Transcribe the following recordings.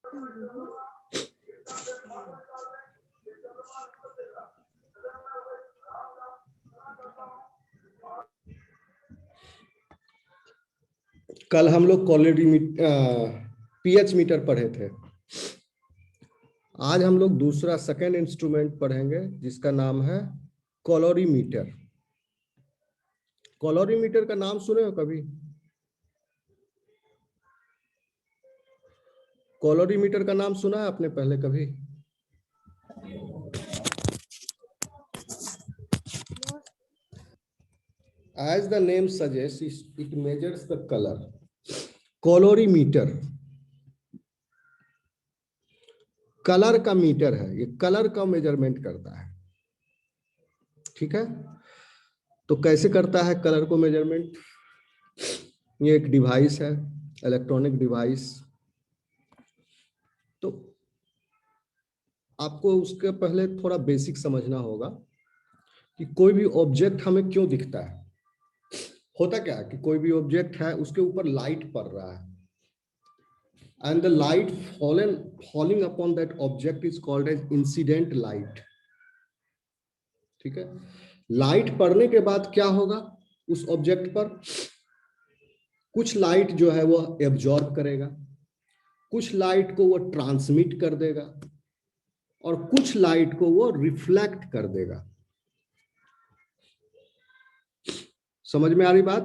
कल हम लोग पीएच मीटर पढ़े थे। आज हम लोग दूसरा सेकेंड इंस्ट्रूमेंट पढ़ेंगे जिसका नाम है कैलोरीमीटर। कैलोरीमीटर का नाम सुने हो कभी? कैलोरीमीटर का नाम सुना है आपने पहले कभी? As the name suggests, it measures the color. Calorimeter colour का मीटर है, ये कलर का मेजरमेंट करता है। ठीक है, तो कैसे करता है कलर को मेजरमेंट? ये एक डिवाइस है, इलेक्ट्रॉनिक डिवाइस। तो आपको उसके पहले थोड़ा बेसिक समझना होगा कि कोई भी ऑब्जेक्ट हमें क्यों दिखता है। होता क्या है कि कोई भी ऑब्जेक्ट है, उसके ऊपर लाइट पड़ रहा है, and the light falling upon that object is called as incident light। ठीक है, लाइट पड़ने के बाद क्या होगा उस ऑब्जेक्ट पर? कुछ लाइट जो है वो एब्जॉर्ब करेगा, कुछ लाइट को वो ट्रांसमिट कर देगा और कुछ लाइट को वो रिफ्लेक्ट कर देगा। समझ में आ रही बात?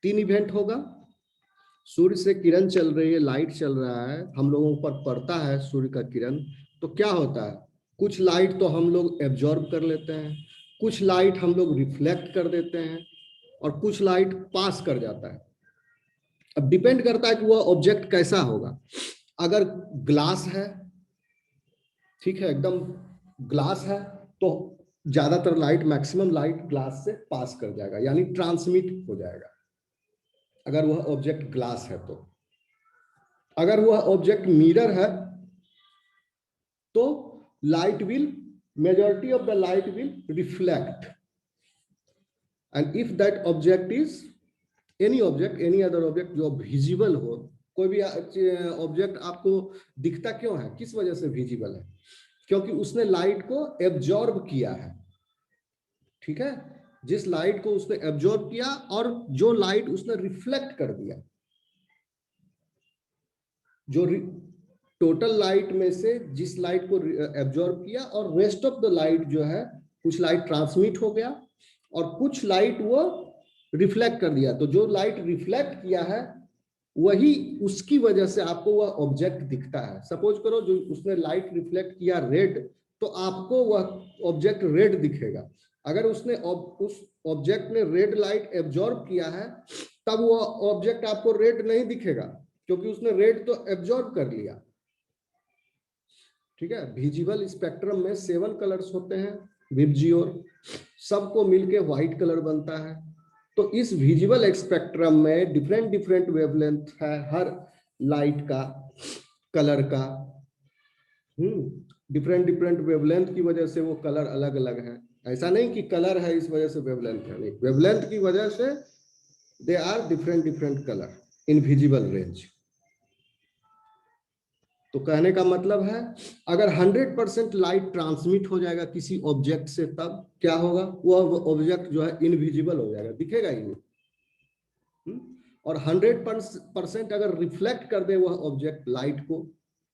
3 इवेंट होगा। सूर्य से किरण चल रही है, लाइट चल रहा है, हम लोगों पर पड़ता है सूर्य का किरण, तो क्या होता है? कुछ लाइट तो हम लोग एब्जॉर्ब कर लेते हैं, कुछ लाइट हम लोग रिफ्लेक्ट कर देते हैं और कुछ लाइट पास कर जाता है। अब डिपेंड करता है कि वह ऑब्जेक्ट कैसा होगा। अगर ग्लास है, ठीक है, एकदम ग्लास है, तो ज्यादातर लाइट, मैक्सिमम लाइट ग्लास से पास कर जाएगा, यानी ट्रांसमिट हो जाएगा, अगर वह ऑब्जेक्ट ग्लास है तो। अगर वह ऑब्जेक्ट मिरर है तो light will, majority of the light will reflect, and if that object is any object, any other object जो विजिबल हो। कोई भी ऑब्जेक्ट आपको दिखता क्यों है, किस वजह से विजिबल है? क्योंकि उसने लाइट को एब्जॉर्ब किया है। ठीक है, जिस लाइट को उसने एब्जॉर्ब किया और जो लाइट उसने रिफ्लेक्ट कर दिया, जो टोटल लाइट में से जिस लाइट को एब्जॉर्ब किया और रेस्ट ऑफ द लाइट जो है, कुछ लाइट ट्रांसमिट हो गया और कुछ लाइट वो रिफ्लेक्ट कर दिया। तो जो लाइट रिफ्लेक्ट किया है वही, उसकी वजह से आपको वह ऑब्जेक्ट दिखता है। सपोज करो जो उसने लाइट रिफ्लेक्ट किया रेड, तो आपको वह ऑब्जेक्ट रेड दिखेगा। अगर उसने उस ऑब्जेक्ट ने रेड लाइट एब्जॉर्ब किया है, तब वह ऑब्जेक्ट आपको रेड नहीं दिखेगा, क्योंकि उसने रेड तो एब्जॉर्ब कर लिया। ठीक है, विजिबल स्पेक्ट्रम में 7 कलर्स होते हैं, विबजियोर, सबको मिलके व्हाइट कलर बनता है। तो इस विजिबल स्पेक्ट्रम में डिफरेंट डिफरेंट वेवलेंथ है हर लाइट का, कलर का। डिफरेंट डिफरेंट वेवलेंथ की वजह से वो कलर अलग अलग है। ऐसा नहीं कि कलर है इस वजह से वेवलेंथ है, नहीं, वेवलेंथ की वजह से they are different different colour in visible range. तो कहने का मतलब है, अगर 100% लाइट ट्रांसमिट हो जाएगा किसी ऑब्जेक्ट से, तब क्या होगा? वह ऑब्जेक्ट जो है इनविजिबल हो जाएगा, दिखेगा ही नहीं। और 100% अगर रिफ्लेक्ट कर दे वह ऑब्जेक्ट लाइट को,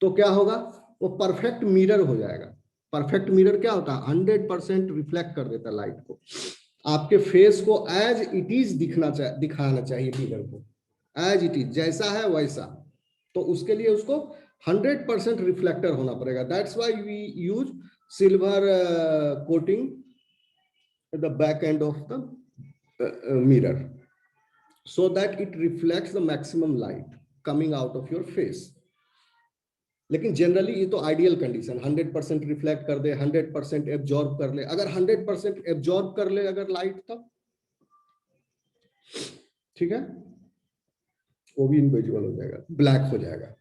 तो क्या होगा? वो परफेक्ट मिरर हो जाएगा। परफेक्ट मिरर क्या होता है? 100% रिफ्लेक्ट कर देता लाइट को। आपके फेस को एज इट इज दिखाना चाहिए मिरर को, एज इट इज, जैसा है वैसा। तो उसके लिए उसको 100% रिफ्लेक्टर होना पड़ेगा। That's why we use silver coating the back end of the mirror, so that it reflects the maximum light coming out of your face। लेकिन जनरली ये तो आइडियल कंडीशन, 100% रिफ्लेक्ट कर दे, 100% एब्जॉर्ब कर ले। अगर 100% एब्जॉर्ब कर ले अगर लाइट, तब ठीक है, वो भी इनविजिबल हो जाएगा, ब्लैक हो जाएगा,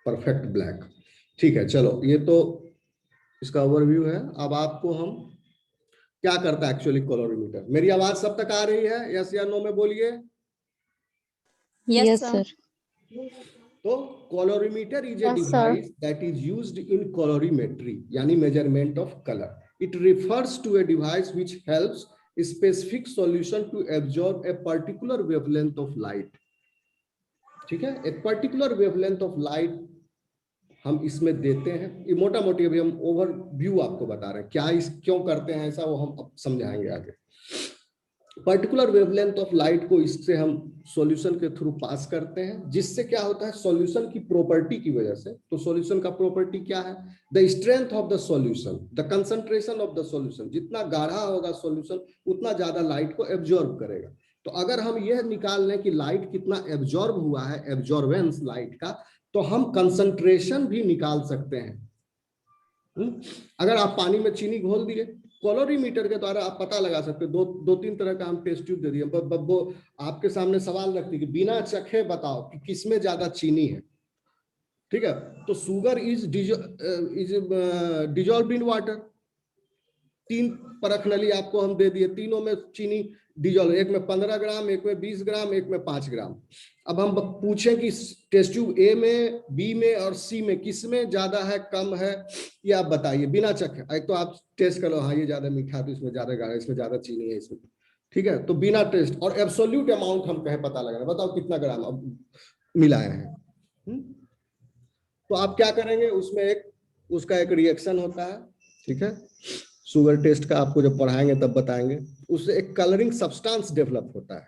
परफेक्ट ब्लैक। ठीक है, चलो, ये तो इसका ओवरव्यू है। अब आपको हम क्या करता है एक्चुअली कैलोरीमीटर। मेरी आवाज सब तक आ रही है? यस या नो में बोलिए। Yes sir. तो colorimeter is a Yes, sir. device that is used in colorimetry, यानी measurement of color. It refers to a device which helps a specific solution to absorb a particular wavelength of light. ठीक है, एक particular wavelength of light हम इसमें देते हैं. ये मोटा मोटी अभी हम ओवरव्यू आपको बता रहे हैं, क्या इस क्यों करते हैं ऐसा, वो हम अब समझाएंगे आगे. पर्टिकुलर वेवलेंथ ऑफ लाइट को इससे हम सॉल्यूशन के थ्रू पास करते हैं, जिससे क्या होता है, सॉल्यूशन की प्रॉपर्टी की वजह से. तो सॉल्यूशन का प्रॉपर्टी क्या है, the strength of the solution, the concentration of the solution. जितना गाढ़ा होगा सॉल्यूशन उतना ज्यादा लाइट को एब्जॉर्ब करेगा. तो अगर हम यह निकाल लें कि लाइट कितना एब्जॉर्ब हुआ है, एब्जॉर्बेंस लाइट का, तो हम कंसंट्रेशन भी निकाल सकते हैं. अगर आप पानी में चीनी घोल दिए, कॉलोरीमीटर के द्वारा आप पता लगा सकते हो. दो तीन तरह का हम टेस्ट ट्यूब दे दिए, वो आपके सामने सवाल रखती है कि बिना चखे बताओ कि किसमें ज्यादा चीनी है. ठीक है, तो sugar is dissolve in water. 3 परख नली आपको हम दे दिए, तीनों में चीनी डिजॉल्व, एक में 15 ग्राम, एक में 20 ग्राम, एक में 5 ग्राम. अब हम पूछें कि टेस्ट ट्यूब ए में, बी में और सी में किसमें ज्यादा है, कम है, ये आप बताइए बिना चखे. एक तो आप टेस्ट करो, हाँ ये ज्यादा मीठा है तो इसमें ज्यादा गाढ़ा, इसमें ज्यादा चीनी है इसमें. ठीक है, तो बिना टेस्ट और एब्सोल्यूट अमाउंट हम कहें पता लगा, बताओ कितना ग्राम अब मिलाए हैं. तो आप क्या करेंगे, उसमें एक उसका एक रिएक्शन होता है. ठीक है, शुगर टेस्ट का आपको जब पढ़ाएंगे तब बताएंगे. उससे एक कलरिंग सब्सटेंस डेवलप होता है.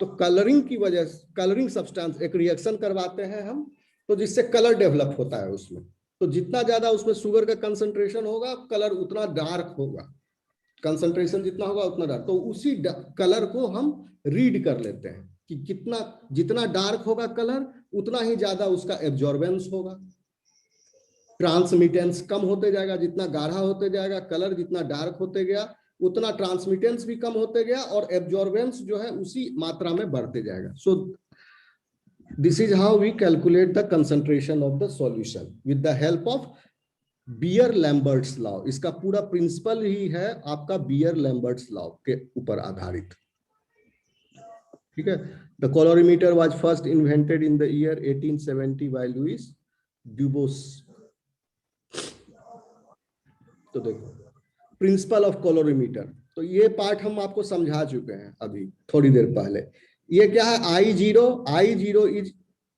तो कलरिंग की वजह से, कलरिंग सब्सटेंस एक रिएक्शन करवाते हैं हम, तो जिससे कलर डेवलप होता है उसमें. तो जितना ज्यादा उसमें शुगर का कंसंट्रेशन होगा, कलर उतना डार्क होगा. कंसंट्रेशन जितना होगा उतना डार्क. तो उसी कलर को हम रीड कर लेते हैं कि कितना, जितना डार्क होगा कलर उतना ही ज्यादा उसका एब्जॉर्बेंस होगा. ट्रांसमिटेंस कम होते जाएगा, जितना गाढ़ा होते जाएगा कलर, जितना डार्क होते गया उतना ट्रांसमिटेंस भी कम होते गया, और एब्जॉर्बेंस जो है उसी मात्रा में बढ़ते जाएगा. So this is how we calculate the concentration of the solution with the help of Beer Lambert's law. इसका पूरा प्रिंसिपल ही है आपका बियर-लैम्बर्ट्स लॉ के ऊपर आधारित. ठीक है, the colorimeter was first invented in the year 1870 by Louis Duboscq. तो देखो प्रिंसिपल ऑफ कॉलोरीमीटर, तो ये पार्ट हम आपको समझा चुके हैं अभी थोड़ी देर पहले. ये क्या है, I0 is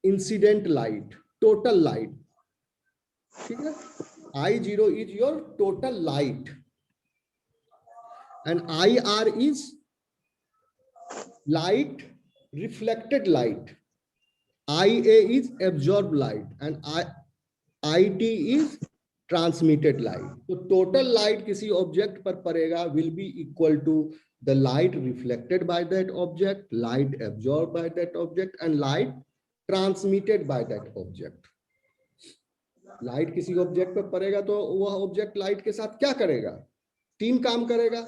incident light, total light. ठीक है, I0 is your total light, and IR is light, reflected light. IA is absorb light, and IT is transmitted light. तो टोटल लाइट किसी ऑब्जेक्ट पर पड़ेगा will be equal to the light reflected by that object, light absorb by that object, and light transmitted by that object. Light किसी object पर पड़ेगा तो वह object light के साथ क्या करेगा, 3 काम करेगा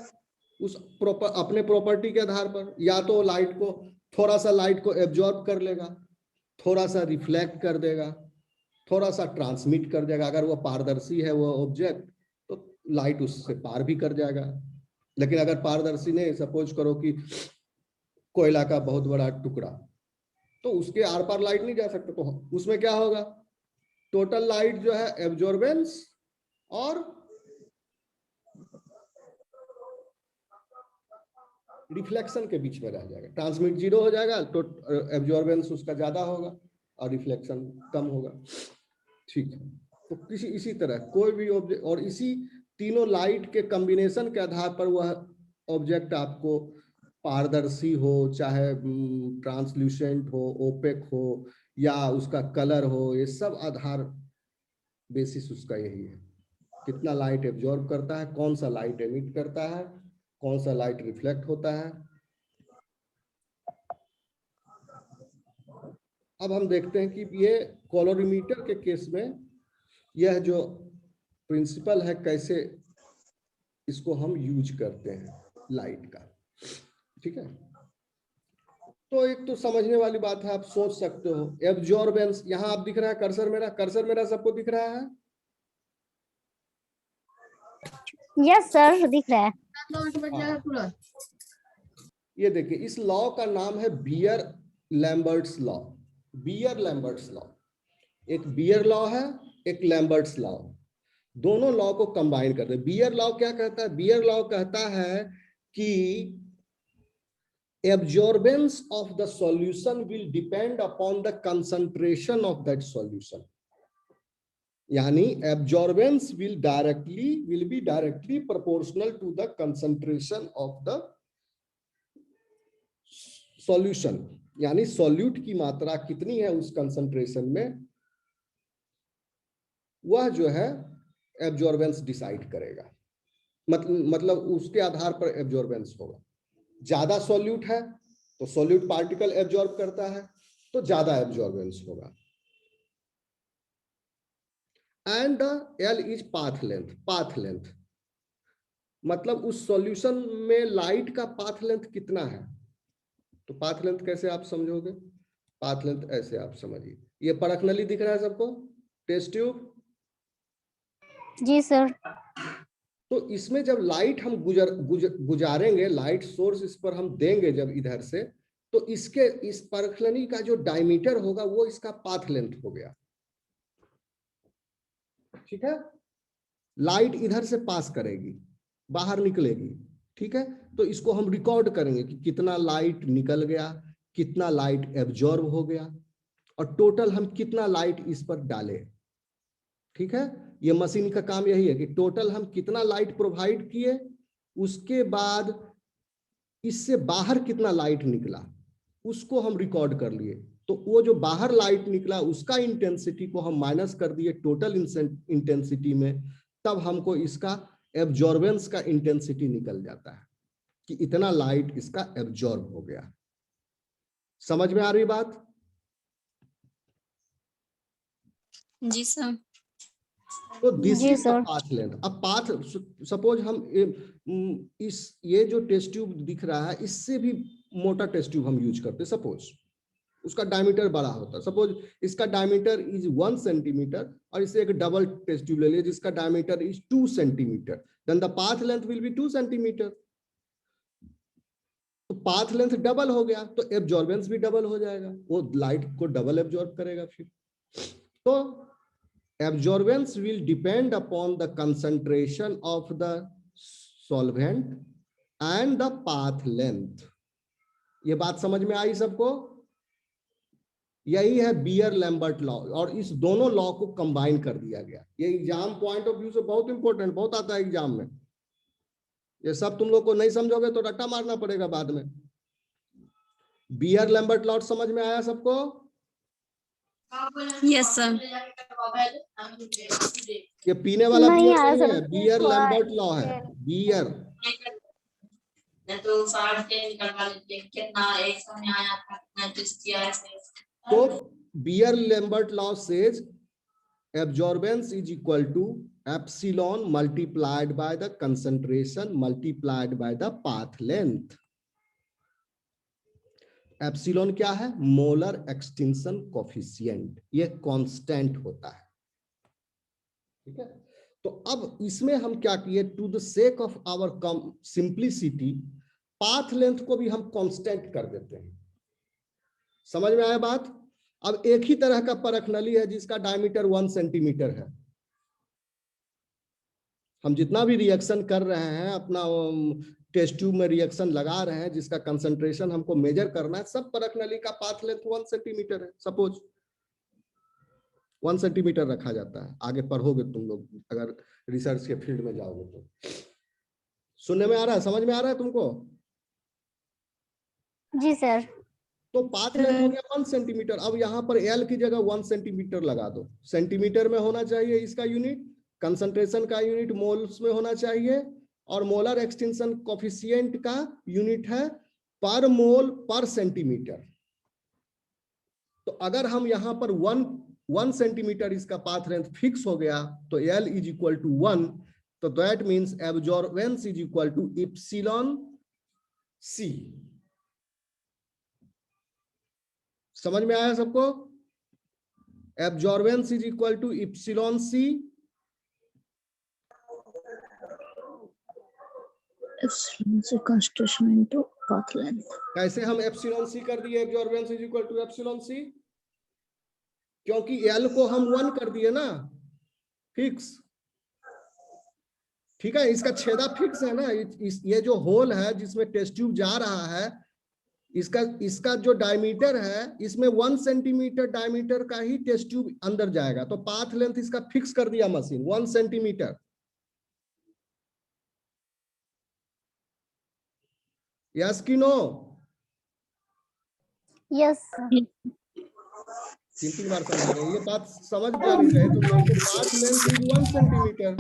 उस अपने प्रॉपर्टी के आधार पर. या तो लाइट को, थोड़ा सा लाइट को एब्जॉर्ब कर लेगा, थोड़ा सा रिफ्लेक्ट कर देगा, थोड़ा सा ट्रांसमिट कर देगा. अगर वो पारदर्शी है वो ऑब्जेक्ट तो लाइट उससे पार भी कर जाएगा. लेकिन अगर पारदर्शी नहीं, सपोज करो कि कोयला का बहुत बड़ा टुकड़ा, तो उसके आर पार लाइट नहीं जा सकता. तो उसमें क्या होगा, टोटल लाइट जो है एब्जॉर्बेंस और रिफ्लेक्शन के बीच में रह जाएगा. ट्रांसमिट 0 हो जाएगा, तो एब्जॉर्बेंस उसका ज्यादा होगा और रिफ्लेक्शन कम होगा. ठीक है, तो किसी इसी तरह कोई भी ऑब्जेक्ट, और इसी तीनों लाइट के कॉम्बिनेशन के आधार पर वह ऑब्जेक्ट आपको पारदर्शी हो, चाहे ट्रांसल्यूसेंट हो, ओपेक हो, या उसका कलर हो, ये सब आधार बेसिस उसका यही है. कितना लाइट एब्जॉर्ब करता है, कौन सा लाइट एमिट करता है, कौन सा लाइट रिफ्लेक्ट होता है. अब हम देखते हैं कि ये कॉलोरीमीटर के केस में यह जो प्रिंसिपल है कैसे इसको हम यूज करते हैं लाइट का. ठीक है, तो एक तो समझने वाली बात है, आप सोच सकते हो एब्जॉर्बेंस. यहां आप दिख रहा है कर्सर मेरा सबको दिख रहा है. यस सर, दिख रहा है. ये देखिए, इस लॉ का नाम है Beer Lambert's law. Beer Lambert's law, एक बियर लॉ है, एक लैम्बर्ट्स लॉ, दोनों लॉ को कंबाइन करते हैं। बियर लॉ क्या कहता है? बियर लॉ कहता है कि absorbance of the solution will depend upon the concentration of that solution, यानी absorbance will be directly proportional to the concentration of the solution, यानी सॉल्यूट की मात्रा कितनी है उस कंसंट्रेशन में, वह जो है एब्जॉर्बेंस डिसाइड करेगा। मतलब उसके आधार पर एब्जॉर्बेंस होगा। ज्यादा सॉल्यूट है तो सॉल्यूट पार्टिकल एब्जॉर्ब करता है तो ज्यादा एब्जॉर्बेंस होगा। And L is path length. Path length मतलब उस सॉल्यूशन में लाइट का पाथ लेंथ कितना है। तो पाथ लेंथ कैसे आप समझोगे? पाथ लेंथ ऐसे आप समझिए, ये परख नली दिख रहा है सबको, टेस्ट ट्यूब। जी सर। तो इसमें जब लाइट हम गुजारेंगे, लाइट सोर्स इस पर हम देंगे जब इधर से, तो इसके इस परखनली का जो डायमीटर होगा वो इसका पाथ लेंथ हो गया। ठीक है, लाइट इधर से पास करेगी, बाहर निकलेगी। ठीक है, तो इसको हम रिकॉर्ड करेंगे कि कितना लाइट निकल गया, कितना लाइट एब्जॉर्ब हो गया, और टोटल हम कितना लाइट इस पर डाले। ठीक है, ये मशीन का काम यही है कि टोटल हम कितना लाइट प्रोवाइड किए, उसके बाद इससे बाहर कितना लाइट निकला उसको हम रिकॉर्ड कर लिए। तो वो जो बाहर लाइट निकला उसका इंटेंसिटी को हम माइनस कर दिए टोटल इंटेंसिटी में, तब हमको इसका एब्जॉर्बेंस का इंटेंसिटी निकल जाता है कि इतना लाइट इसका एब्जॉर्ब हो गया। समझ में आ रही बात? जी सर। तो दिस जी is the sir. Path length. अब पाथ, सपोज हम इस ये जो टेस्ट ट्यूब दिख रहा है इससे भी मोटा टेस्ट ट्यूब हम यूज करते हैं, सपोज उसका डायमीटर बड़ा होता है, सपोज इसका डायमीटर इज 1 सेंटीमीटर, और इसे एक डबल टेस्ट ट्यूब ले लीजिए जिसका diameter is 2 centimetre, then the path length will be 2 centimetre. तो पाथ लेंथ डबल हो गया तो एब्जॉर्बेंस भी डबल हो जाएगा, वो लाइट को डबल एब्जॉर्ब करेगा। फिर तो absorbance will depend upon the concentration of the solvent and the path length। ये बात समझ में आई सबको? यही है बियर लैम्बर्ट लॉ, और इस दोनों लॉ को कंबाइन कर दिया गया। ये एग्जाम पॉइंट ऑफ व्यू से बहुत इंपॉर्टेंट, बहुत आता है एग्जाम में। ये सब तुम लोग को नहीं समझोगे तो रट्टा मारना पड़ेगा बाद में। बियर लैम्बर्ट लॉ समझ में आया सबको? Yes sir. ये पीने वाला नहीं बियर आया नहीं सर, है, बियर लैम्बर्ट लॉ है। बियर तो साढ़ के निकलवा लेते कितना एक समय आया था, कितना टेस्ट किया है। तो Beer Lambert law says absorbance is equal to epsilon multiplied by the concentration multiplied by the path length। Epsilon क्या है? मोलर एक्सटिंक्शन कोफिशिएंट, ये कांस्टेंट होता है। ठीक है, तो अब इसमें हम क्या किए, to the sake of our simplicity path length को भी हम कांस्टेंट कर देते हैं। समझ में आया बात? अब एक ही तरह का परख नली है जिसका डायमीटर 1 सेंटीमीटर है। हम जितना भी रिएक्शन कर रहे हैं, अपना टेस्ट ट्यूब में रिएक्शन लगा रहे हैं, जिसका कंसंट्रेशन हमको मेजर करना है, सब परख नली का पाथ लेंथ 1 सेंटीमीटर है। सपोज 1 सेंटीमीटर रखा जाता है। आगे पढ़ोगे तुम लोग अगर रिसर्च के फील्ड में जाओगे तो। सुनने में आ रहा है, समझ में आ रहा है तुमको? जी सर। तो पाथ लेंथ हो गया 1 सेंटीमीटर। अब यहाँ पर एल की जगह 1 सेंटीमीटर लगा दो। सेंटीमीटर में होना चाहिए इसका यूनिट, कंसंट्रेशन का यूनिट मोल्स में होना चाहिए, और मोलर एक्सटिंक्शन कोफिशिएंट का यूनिट है पर मोल पर सेंटीमीटर। तो अगर हम यहाँ पर 1 सेंटीमीटर इसका पाथ लेंथ फिक्स हो गया तो एल इज इक्वल टू 1, तो that means absorbance is equal to epsilon c. समझ में आया सबको? Absorbance is equal to epsilon c. Concentration into path length. कैसे हम एप्सिलॉन सी कर दिए? Absorbance is equal to epsilon c. क्योंकि एल को हम 1 कर दिए ना, फिक्स। ठीक है, इसका छेदा फिक्स है ना, ये जो होल है जिसमें टेस्ट ट्यूब जा रहा है, इसका जो डायमीटर है, इसमें 1 सेंटीमीटर डायमीटर का ही टेस्ट ट्यूब अंदर जाएगा, तो पाथ लेंथ इसका फिक्स कर दिया मशीन 1 सेंटीमीटर। यस कि नो? यस। 3 बार समझा रहे हैं, ये बात समझ में आनी चाहिए तुम लोगों को। Path length is 1 centimetre.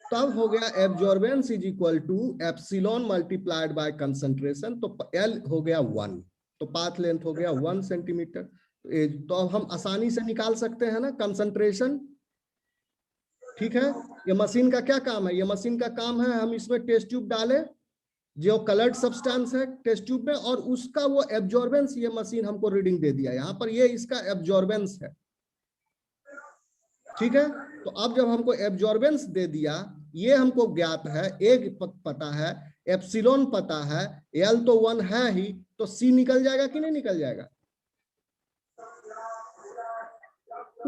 तब हो गया absorbance is equal to epsilon multiplied by concentration, तो एल हो गया 1, तो पाथ लेंथ हो गया 1 सेंटीमीटर। तो अब हम आसानी से निकाल सकते हैं ना कंसंट्रेशन। ठीक है, ये मशीन का क्या काम है? ये मशीन का काम है हम इसमें टेस्ट ट्यूब डालें, जो कलर्ड सब्सटेंस है टेस्ट ट्यूब में, और उसका वो एब्जॉर्बेंस ये मशीन हमको रीडिंग दे दिया। यहाँ पर ये इसका एब्जॉर्बेंस है। ठीक है, तो अब जब हमको एब्जॉर्बेंस दे दिया, ये हमको ज्ञात है, एक पता है, एप्सिलॉन पता है, एल तो 1 है ही, तो सी निकल जाएगा कि नहीं निकल जाएगा?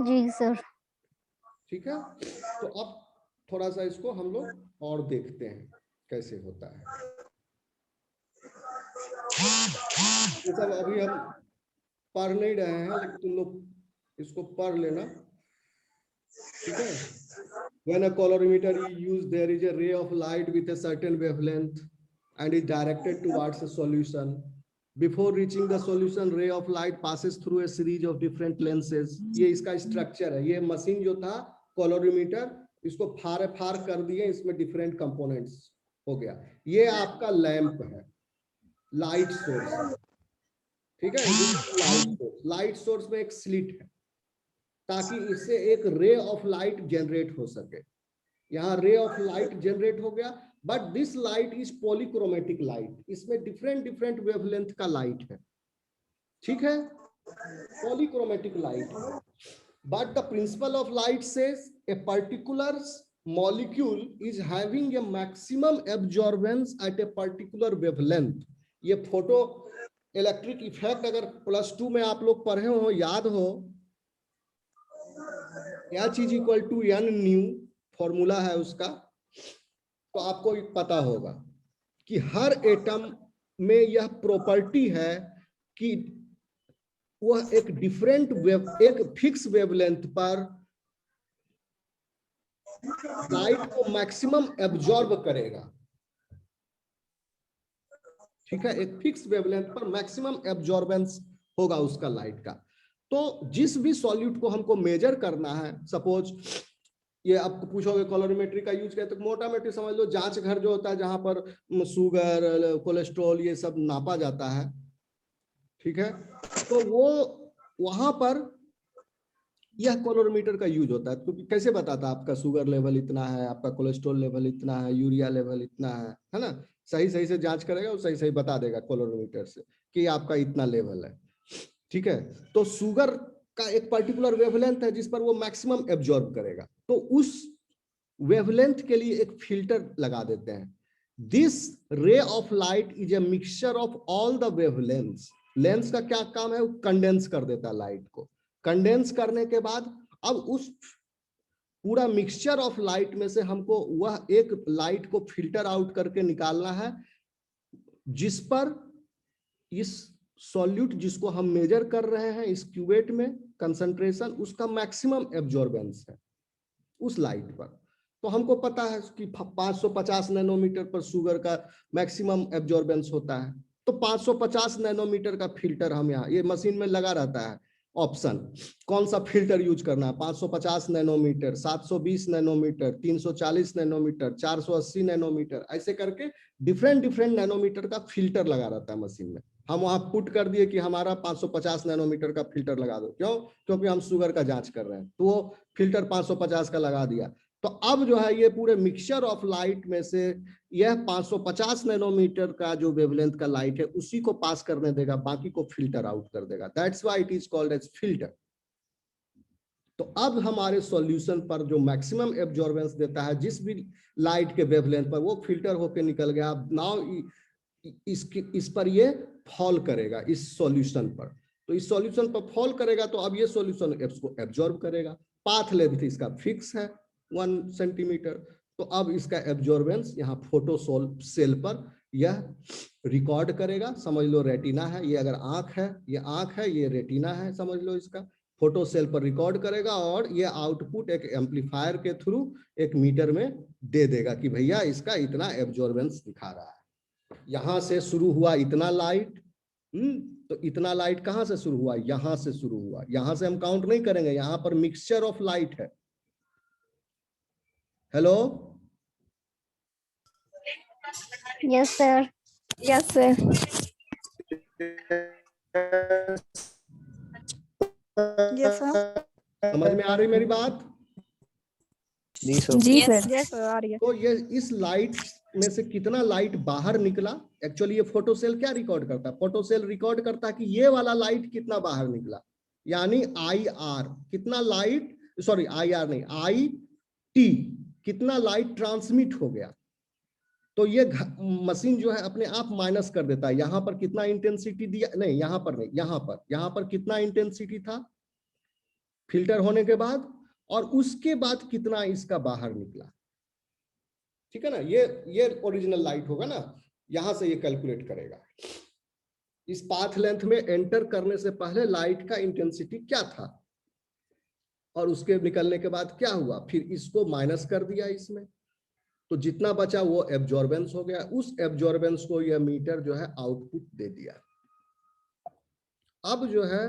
जी सर। ठीक है, तो अब थोड़ा सा इसको हम लोग और देखते हैं कैसे होता है। ये सब अभी हम पढ़ नहीं रहे हैं, लेकिन तुम लोग इसको पढ़ लेना। ठीक है, when a colorimeter is used, there is a ray of light with a certain wavelength and is directed towards a solution. Before reaching the solution, ray of light passes through a series of different lenses. ये इसका structure है। ये machine जो था colorimeter, इसको फाड़ कर दिए, इसमें डिफरेंट कंपोनेंट्स हो गया। ये आपका लैंप है, लाइट सोर्स। ठीक है, लाइट सोर्स में एक स्लिट है ताकि इससे एक रे ऑफ लाइट जनरेट हो सके। यहाँ रे ऑफ लाइट जनरेट हो गया, but this light is polychromatic light, इसमें डिफरेंट वेवलेंथ का लाइट है। ठीक है, polychromatic light. But the principle of light says a particular molecule is having a maximum absorbance at a particular wavelength. ये photo electric effect अगर +2 में आप लोग पढ़े हो, याद हो, H is equal to n nu formula है उसका, तो आपको पता होगा कि हर एटम में यह प्रॉपर्टी है कि वह एक डिफरेंट एक फिक्स वेवलेंथ पर लाइट को मैक्सिमम एब्जॉर्ब करेगा। ठीक है, एक फिक्स वेवलेंथ पर मैक्सिमम एब्जॉर्बेंस होगा उसका लाइट का। तो जिस भी सॉल्यूट को हमको मेजर करना है, सपोज ये आपको पूछोगे कॉलोरीमेट्री का यूज करते, तो मोटामोटी समझ लो जांच घर जो होता है जहां पर शुगर, कोलेस्ट्रॉल ये सब नापा जाता है। ठीक है, तो वो वहां पर यह कॉलोरीमीटर का यूज होता है। तो कैसे बताता है आपका शुगर लेवल इतना है, आपका कोलेस्ट्रॉल लेवल इतना है, यूरिया लेवल इतना है ना? सही से जांच करेगा और सही बता देगा कॉलोरीमीटर से कि आपका इतना लेवल है। ठीक है, तो शुगर का एक पर्टिकुलर वेवलेंथ है जिस पर वो मैक्सिमम एब्जॉर्ब करेगा, तो उस वेवलेंथ के लिए एक फिल्टर लगा देते हैं। This ray of light is a mixture of all the wavelengths. Lens का क्या काम है? वो कंडेंस कर देता है लाइट को। कंडेंस करने के बाद अब उस पूरा मिक्सचर ऑफ लाइट में से हमको वह एक लाइट को फिल्टर आउट करके निकालना है जिस पर इस सॉल्यूट जिसको हम मेजर कर रहे हैं इस क्यूवेट में कंसंट्रेशन, उसका मैक्सिमम एब्जॉर्बेंस है उस लाइट पर। तो हमको पता है कि 550 नैनोमीटर पर शुगर का मैक्सिमम एब्जॉर्बेंस होता है, तो 550 नैनोमीटर का फिल्टर हम यहाँ ये मशीन में लगा रहता है ऑप्शन, कौन सा फिल्टर यूज करना है। 550 नैनोमीटर, 720 नैनोमीटर, 340 नैनोमीटर, 480 नैनोमीटर, ऐसे करके डिफरेंट नैनोमीटर का फिल्टर लगा रहता है मशीन में। हम वहां पुट कर दिए कि हमारा 550 नैनोमीटर का फिल्टर लगा दो। क्यों? क्योंकि हम शुगर का जांच कर रहे हैं, तो वो फिल्टर 550 का लगा दिया। तो अब जो है ये पूरे मिक्सचर ऑफ लाइट में से यह 550 नैनोमीटर का जो वेवलेंथ का लाइट है उसी को पास करने देगा, बाकी को फिल्टर आउट कर देगा। That's why it is called as filter. तो अब हमारे सॉल्यूशन पर जो मैक्सिमम एब्जॉर्बेंस देता है जिस भी लाइट के वेवलेंथ पर, वो फिल्टर होकर निकल गया। नाउ इस पर ये फॉल करेगा इस सॉल्यूशन पर। तो इस सॉल्यूशन पर फॉल करेगा, तो अब ये सॉल्यूशन इसको एब्जॉर्ब करेगा। पाथ लेंथ इसका फिक्स है 1 सेंटीमीटर, तो अब इसका एब्जॉर्बेंस यहाँ फोटो सेल पर यह रिकॉर्ड करेगा। समझ लो रेटिना है, ये अगर आंख है, ये आंख है, ये रेटिना है, समझ लो इसका फोटो सेल पर रिकॉर्ड करेगा और ये आउटपुट एक एम्पलीफायर के थ्रू एक मीटर में दे देगा कि भैया इसका इतना एब्जॉर्बेंस दिखा रहा है। यहां से शुरू हुआ इतना लाइट, तो इतना लाइट कहां से शुरू हुआ, यहां से शुरू हुआ। यहां से हम काउंट नहीं करेंगे, यहां पर मिक्सचर ऑफ लाइट है। Hello, yes sir. Yes sir. Yes sir. समझ में आ रही मेरी बात? जी सर। यस सर आ रही है। तो ये इस लाइट में से कितना लाइट बाहर निकला, एक्चुअली ये फोटो सेल क्या रिकॉर्ड करता है, फोटो सेल रिकॉर्ड करता है कि ये वाला लाइट कितना बाहर निकला, यानी आई आर कितना लाइट, सॉरी आई आर नहीं, आई टी कितना लाइट ट्रांसमिट हो गया। तो ये मशीन जो है अपने आप माइनस कर देता है, यहां पर कितना इंटेंसिटी दिया, नहीं यहां पर नहीं, यहां पर कितना इंटेंसिटी था फिल्टर होने के बाद, और उसके बाद कितना इसका बाहर निकला। ठीक है ना, ये ओरिजिनल लाइट होगा ना, यहां से ये कैलकुलेट करेगा। इस पाथ लेंथ में एंटर करने से पहले लाइट का इंटेंसिटी क्या था और उसके निकलने के बाद क्या हुआ, फिर इसको माइनस कर दिया इसमें, तो जितना बचा वो एब्जॉर्बेंस हो गया। उस एब्जॉर्बेंस को यह मीटर जो है आउटपुट दे दिया। अब जो है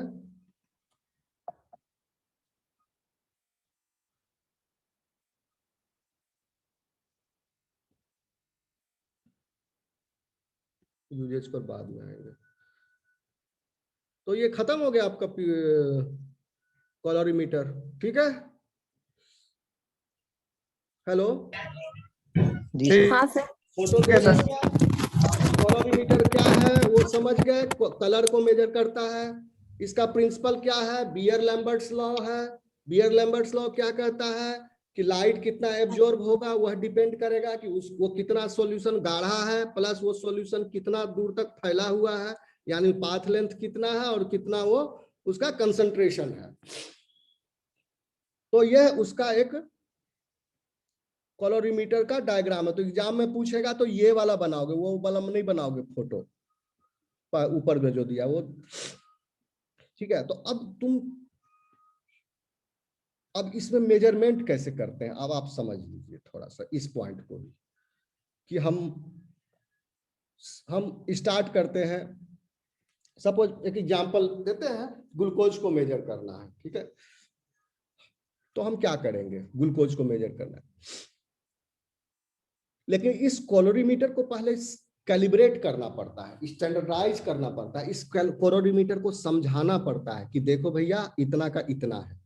यूजेज पर बाद में आएंगे। तो ये खत्म हो गया आपका कॉलोरीमीटर, ठीक है। हेलो जी हाँ सर। फोटो कॉलोरीमीटर क्या है वो समझ गए, कलर को मेजर करता है। इसका प्रिंसिपल क्या है, बियर लैम्बर्ट्स लॉ है। बियर लैम्बर्ट्स लॉ क्या कहता है कि लाइट कितना एब्जॉर्ब होगा वह डिपेंड करेगा कि वो कितना सॉल्यूशन गाढ़ा है, प्लस वो सॉल्यूशन कितना दूर तक फैला हुआ है, यानी पाथ लेंथ कितना है और कितना वो उसका कंसंट्रेशन है। तो यह उसका एक कॉलोरीमीटर का डायग्राम है। तो एग्जाम में पूछेगा तो ये वाला बनाओगे, वो वाला नहीं बनाओगे फोटो ऊपर में जो दिया वो, ठीक है। तो अब इसमें मेजरमेंट कैसे करते हैं, अब आप समझ लीजिए थोड़ा सा इस पॉइंट को भी, कि हम स्टार्ट करते हैं। सपोज एक एग्जांपल देते हैं, ग्लूकोज को मेजर करना है, ठीक है। तो हम क्या करेंगे, ग्लूकोज को मेजर करना है, लेकिन इस कॉलोरीमीटर को पहले कैलिब्रेट करना पड़ता है, स्टैंडर्डाइज करना पड़ता है, इस कॉलोरीमीटर को समझाना पड़ता है कि देखो भैया इतना का इतना है।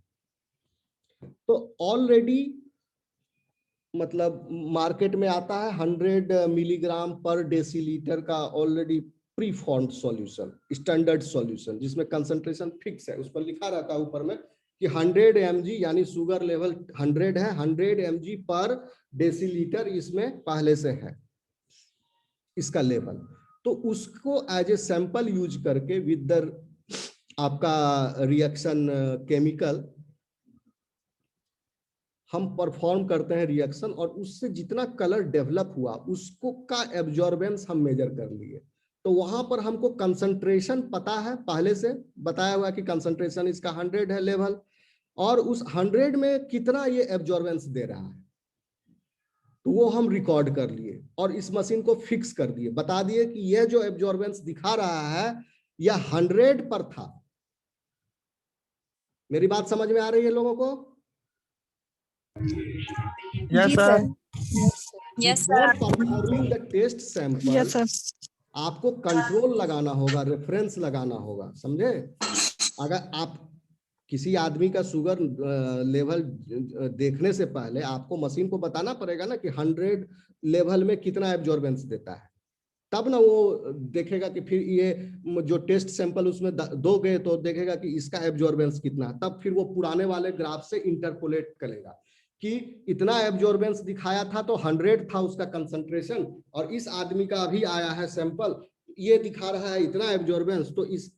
तो ऑलरेडी मतलब मार्केट में आता है 100 मिलीग्राम पर डेसीलीटर का already pre formed solution, standard solution, जिसमें कंसंट्रेशन फिक्स है, उस पर लिखा रहता है ऊपर में कि 100 mg, यानी शुगर लेवल 100 है, 100 mg पर डेसीलीटर इसमें पहले से है इसका लेवल। तो उसको एज ए सैंपल यूज करके विद द आपका रिएक्शन केमिकल हम परफॉर्म करते हैं रिएक्शन, और उससे जितना कलर डेवलप हुआ उसको का एब्जॉर्बेंस हम मेजर कर लिए। तो वहां पर हमको कंसंट्रेशन पता है, पहले से बताया हुआ कि कंसंट्रेशन इसका 100 है लेवल, और उस 100 में कितना ये एब्जॉर्बेंस दे रहा है, तो वो हम रिकॉर्ड कर लिए और इस मशीन को फिक्स कर दिए, बता दिए कि यह जो एब्जॉर्बेंस दिखा रहा है यह 100 पर था। मेरी बात समझ में आ रही है लोगों को? Yes sir. Yes sir. Performing the test sample yes sir. आपको कंट्रोल लगाना होगा, रेफरेंस लगाना होगा, समझे। अगर आप किसी आदमी का शुगर लेवल देखने से पहले आपको मशीन को बताना पड़ेगा ना कि 100 लेवल में कितना एब्जॉर्बेंस देता है, तब ना वो देखेगा कि फिर ये जो टेस्ट सैंपल उसमें दोगे तो देखेगा कि इसका एब्जॉर्बेंस कितना है, तब फिर वो पुराने वाले ग्राफ से इंटरपोलेट करेगा कि इतना एब्जॉर्बेंस दिखाया था तो 100 था उसका कंसंट्रेशन, और इस आदमी का अभी आया है सैंपल ये दिखा रहा है इतना एब्जॉर्बेंस, तो इस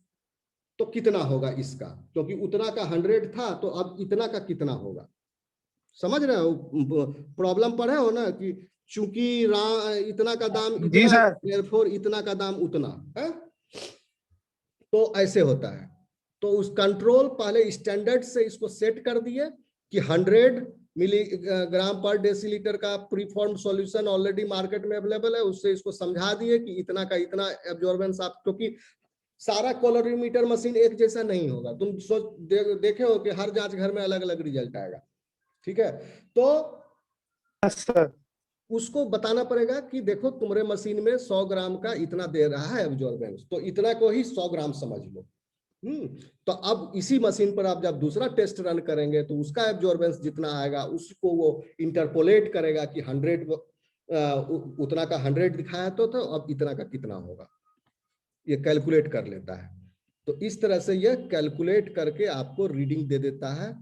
तो कितना होगा इसका, क्योंकि उतना का 100 था तो अब इतना का कितना होगा। समझ रहे हो प्रॉब्लम पढ़े हो ना, कि चूंकि इतना का दाम जी इतना, सर। therefore इतना का दाम उतना है, तो ऐसे होता है। तो उस कंट्रोल पहले स्टैंडर्ड से इसको सेट कर दिए कि 100 मिलीग्राम पर डेसीलीटर का प्रीफॉर्म्ड सॉल्यूशन ऑलरेडी मार्केट में अवेलेबल है, उससे इसको समझा दिए कि इतना का इतना एब्जॉर्बेंस आप, क्योंकि सारा कैलोरीमीटर मशीन एक जैसा नहीं होगा। तुम सोच देखे हो कि हर जांच घर में अलग अलग रिजल्ट आएगा, ठीक है। तो सर उसको बताना पड़ेगा कि देखो तुम्हारे मशीन में 100 ग्राम का इतना दे रहा है एब्जॉर्बेंस, तो इतना को ही 100 ग्राम समझ लो। तो अब इसी मशीन पर आप जब दूसरा टेस्ट रन करेंगे तो उसका एब्जॉर्बेंस जितना आएगा उसको वो इंटरपोलेट करेगा कि 100 उतना का 100 दिखाया तो अब इतना का कितना होगा, ये कैलकुलेट कर लेता है। तो इस तरह से ये कैलकुलेट करके आपको रीडिंग दे देता है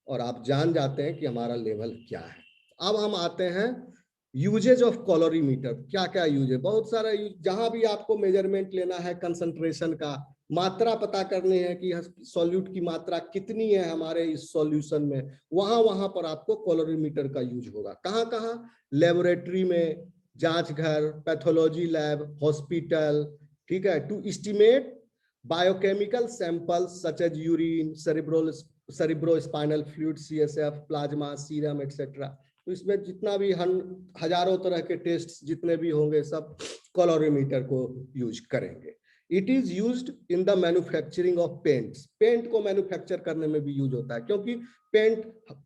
और आप जान जाते हैं कि हमारा लेवल क्या है। अब हम आते हैं यूजेज ऑफ कैलोरीमीटर। क्या क्या यूज है, बहुत सारा यूज। जहां भी आपको मेजरमेंट लेना है कंसंट्रेशन का, मात्रा पता करनी है कि सॉल्यूट की मात्रा कितनी है हमारे इस सॉल्यूशन में, वहां वहां पर आपको कैलोरीमीटर का यूज होगा। कहाँ कहाँ, लेबोरेटरी में, जांच घर, पैथोलॉजी लैब, हॉस्पिटल, ठीक है, to estimate biochemical samples such as urine, cerebrospinal fluid, CSF, plasma, serum etcetera. तो इसमें जितना भी हजारों तरह के टेस्ट जितने भी होंगे सब कैलोरीमीटर को यूज करेंगे। It is used in the manufacturing of paints. Paint को मैन्युफैक्चर करने में भी यूज होता है, क्योंकि पेंट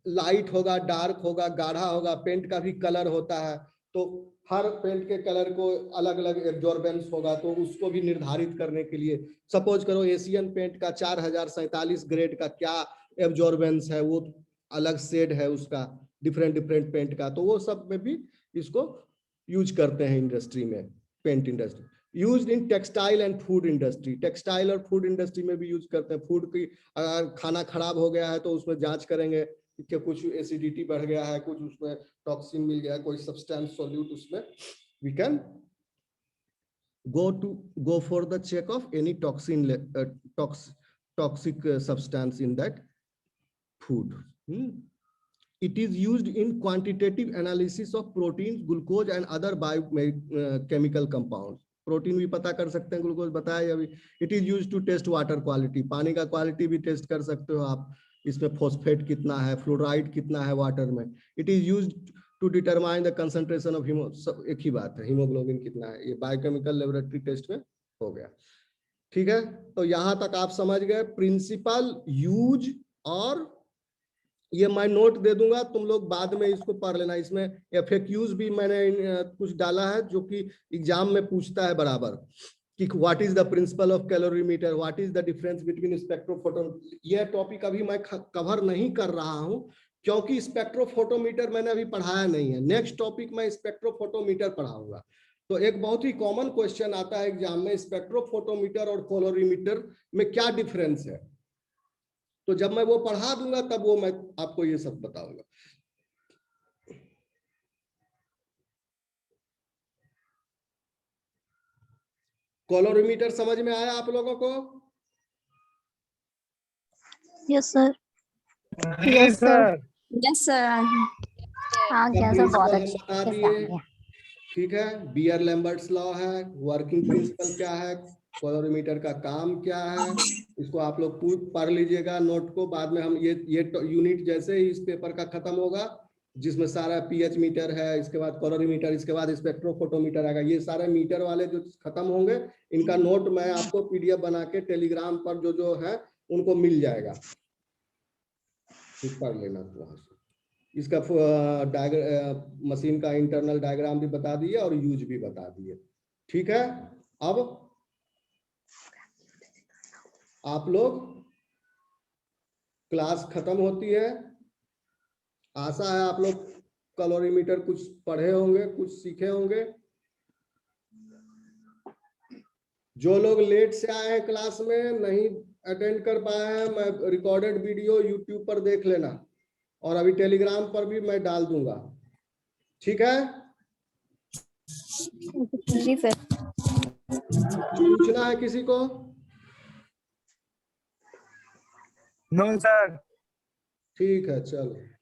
लाइट होगा, डार्क होगा, गाढ़ा होगा, पेंट का भी कलर होता है, तो हर पेंट के कलर को अलग अलग एब्जॉर्बेंस होगा, तो उसको भी निर्धारित करने के लिए, सपोज करो एशियन पेंट का 4047 ग्रेड का क्या एब्जॉर्बेंस है, वो अलग शेड है उसका, डिफरेंट डिफरेंट पेंट का, तो वो सब में भी इसको यूज करते हैं इंडस्ट्री में, paint industry. Used in textile and food industry. Textile और फूड इंडस्ट्री में भी यूज करते हैं। फूड की अगर खाना खराब हो गया है तो उसमें जांच करेंगे कि कुछ एसिडिटी बढ़ गया है, कुछ उसमें टॉक्सिन मिल गया है, कोई सब्सटेंस सॉल्यूट उसमें, we can go for the check of any toxic substance in that food. It is used in quantitative analysis of proteins, glucose and other biochemical compounds. Protein भी पता कर सकते हैं, ग्लूकोज बताया अभी। It is use to test water quality. पानी का quality भी टेस्ट कर सकते हो आप, इसमें फॉस्फेट कितना है, फ्लोराइड कितना है वाटर में। It is use to determine the concentration of एक ही बात है, हीमोग्लोबिन कितना है, ये बायोकेमिकल लेबोरेटरी टेस्ट में हो गया। ठीक है, तो यहां तक आप समझ गए प्रिंसिपल, यूज, और ये मैं नोट दे दूंगा, तुम लोग बाद में इसको पढ़ लेना। इसमें FAQs भी मैंने कुछ डाला है जो कि एग्जाम में पूछता है बराबर, कि what is the principle of calorimeter, what is the difference between spectrophotometer. यह टॉपिक अभी मैं कवर नहीं कर रहा हूं, क्योंकि स्पेक्ट्रोफोटोमीटर मैंने अभी पढ़ाया नहीं है। नेक्स्ट टॉपिक मैं स्पेक्ट्रोफोटोमीटर पढ़ाऊंगा। तो एक बहुत ही कॉमन क्वेश्चन आता है एग्जाम में, स्पेक्ट्रोफोटोमीटर और कैलोरीमीटर में क्या डिफरेंस है। तो जब मैं वो पढ़ा दूंगा तब वो मैं आपको ये सब बताऊंगा। कैलोरीमीटर समझ में आया आप लोगों को? Yes sir. Yes sir. Yes sir. हाँ क्या सर, बहुत अच्छे बता दिए। ठीक है, बियर लैम्बर्ट्स लॉ है, वर्किंग प्रिंसिपल क्या है, कैलोरीमीटर का काम क्या है, इसको आप लोग पढ़ लीजिएगा नोट को। बाद में हम ये यूनिट जैसे ही इस पेपर का खत्म होगा, जिसमें सारा pH मीटर है, इसके बाद कैलोरीमीटर, इसके बाद स्पेक्ट्रोफोटोमीटर आएगा, ये सारे मीटर वाले जो खत्म होंगे, इनका नोट मैं आपको PDF बना के टेलीग्राम पर जो है उनको मिल जाएगा, पढ़ लेना वहां से। इसका मशीन का इंटरनल डायग्राम भी बता दिए और यूज भी बता दिए। ठीक है, अब आप लोग क्लास खत्म होती है, आशा है आप लोग कैलोरीमीटर कुछ पढ़े होंगे, कुछ सीखे होंगे। जो लोग लेट से आए हैं क्लास में, नहीं अटेंड कर पाए हैं, मैं रिकॉर्डेड वीडियो यूट्यूब पर देख लेना, और अभी टेलीग्राम पर भी मैं डाल दूंगा। ठीक है जी सर। पूछना है किसी को? No sir. ठीक है चलो।